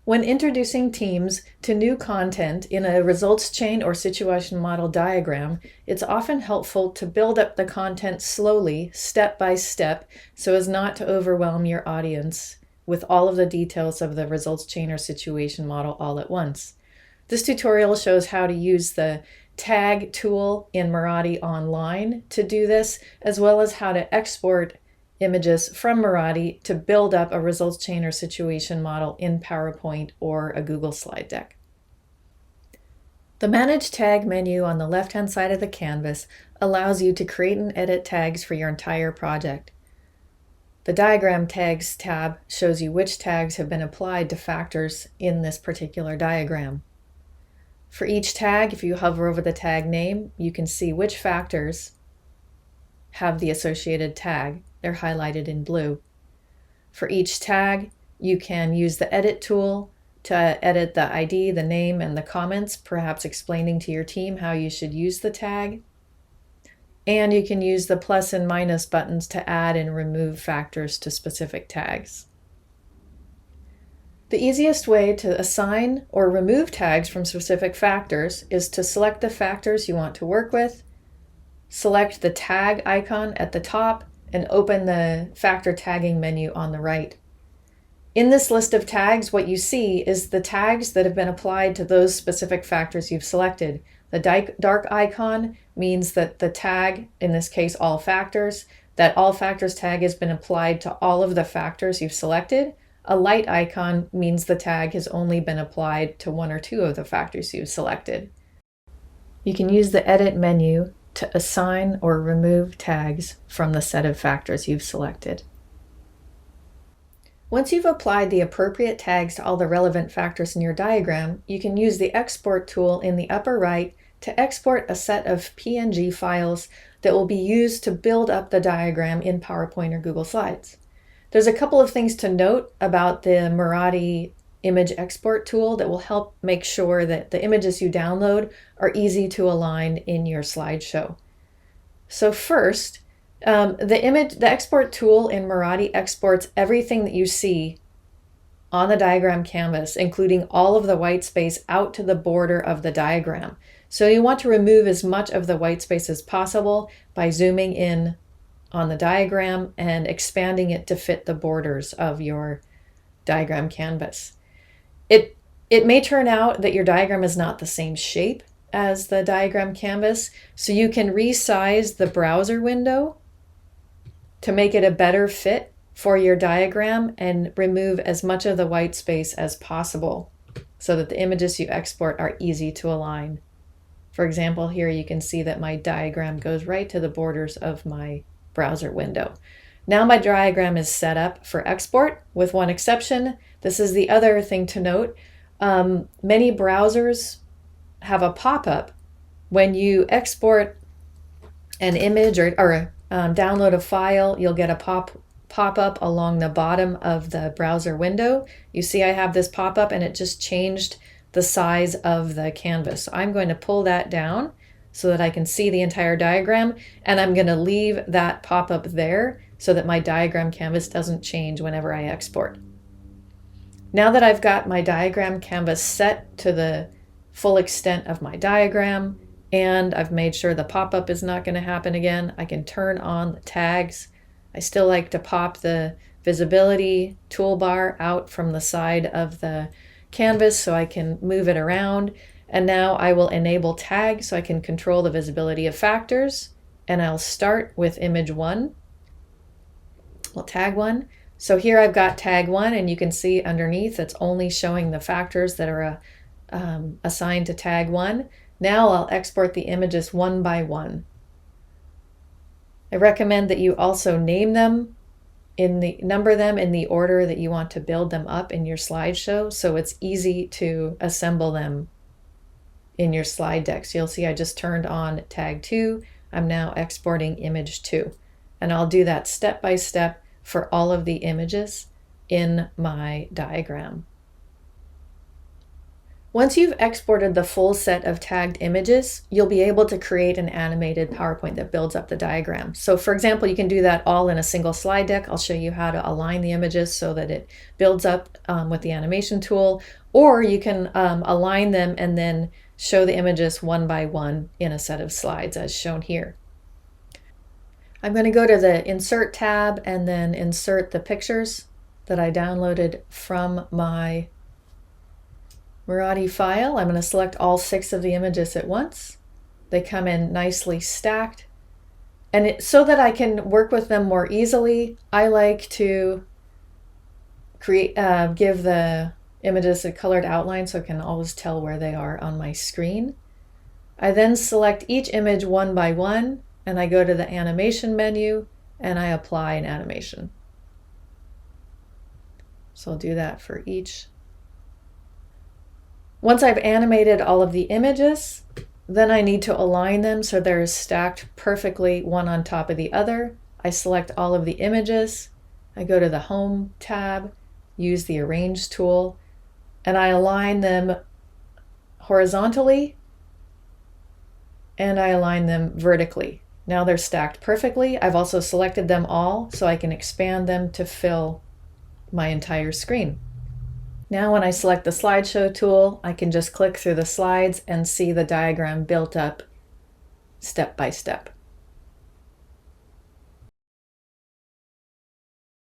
When introducing teams to new content in a results chain or situation model diagram, it's often helpful to build up the content slowly, step by step, so as not to overwhelm your audience with all of the details of the results chain or situation model all at once. This tutorial shows how to use the tag tool in Miradi Online to do this, as well as how to export images from Miradi to build up a results chain or situation model in PowerPoint or a Google slide deck. The Manage Tag menu on the left-hand side of the canvas allows you to create and edit tags for your entire project. The Diagram Tags tab shows you which tags have been applied to factors in this particular diagram. For each tag, if you hover over the tag name, you can see which factors have the associated tag. They're highlighted in blue. For each tag, you can use the Edit tool to edit the ID, the name, and the comments, perhaps explaining to your team how you should use the tag. And you can use the plus and minus buttons to add and remove factors to specific tags. The easiest way to assign or remove tags from specific factors is to select the factors you want to work with, select the tag icon at the top, and open the factor tagging menu on the right. In this list of tags, what you see is the tags that have been applied to those specific factors you've selected. The dark icon means that the tag, in this case all factors, that all factors tag has been applied to all of the factors you've selected. A light icon means the tag has only been applied to one or two of the factors you've selected. You can use the Edit menu to assign or remove tags from the set of factors you've selected. Once you've applied the appropriate tags to all the relevant factors in your diagram, you can use the Export tool in the upper right to export a set of PNG files that will be used to build up the diagram in PowerPoint or Google Slides. There's a couple of things to note about the Miradi image export tool that will help make sure that the images you download are easy to align in your slideshow. So first, the export tool in Miradi exports everything that you see on the diagram canvas, including all of the white space out to the border of the diagram. So you want to remove as much of the white space as possible by zooming in on the diagram and expanding it to fit the borders of your diagram canvas. It may turn out that your diagram is not the same shape as the diagram canvas, so you can resize the browser window to make it a better fit for your diagram and remove as much of the white space as possible so that the images you export are easy to align. For example, here you can see that my diagram goes right to the borders of my browser window. Now my diagram is set up for export, with one exception. This is the other thing to note. Many browsers have a pop-up when you export an image or download a file. You'll get a pop-up along the bottom of the browser window. You see I have this pop-up and it just changed the size of the canvas. So I'm going to pull that down so that I can see the entire diagram, and I'm going to leave that pop-up there so that my diagram canvas doesn't change whenever I export. Now that I've got my diagram canvas set to the full extent of my diagram, and I've made sure the pop-up is not going to happen again, I can turn on the tags. I still like to pop the visibility toolbar out from the side of the canvas so I can move it around. And now I will enable tags so I can control the visibility of factors. And I'll start with image 1. Well, tag 1. So here I've got tag 1, and you can see underneath it's only showing the factors that are assigned to tag 1. Now I'll export the images one by one. I recommend that you also name them, number them in the order that you want to build them up in your slideshow, so it's easy to assemble them in your slide deck. So you'll see I just turned on tag 2. I'm now exporting image 2. And I'll do that step by step for all of the images in my diagram. Once you've exported the full set of tagged images, you'll be able to create an animated PowerPoint that builds up the diagram. So for example, you can do that all in a single slide deck. I'll show you how to align the images so that it builds up with the animation tool, or you can align them and then show the images one by one in a set of slides as shown here. I'm going to go to the Insert tab and then insert the pictures that I downloaded from my Miradi file. I'm going to select all 6 of the images at once. They come in nicely stacked. And so that I can work with them more easily, I like to give the images a colored outline so I can always tell where they are on my screen. I then select each image one by one, and I go to the animation menu and I apply an animation. So I'll do that for each. Once I've animated all of the images, then I need to align them so they're stacked perfectly one on top of the other. I select all of the images, I go to the Home tab, use the Arrange tool, and I align them horizontally and I align them vertically. Now they're stacked perfectly. I've also selected them all so I can expand them to fill my entire screen. Now when I select the slideshow tool, I can just click through the slides and see the diagram built up step by step.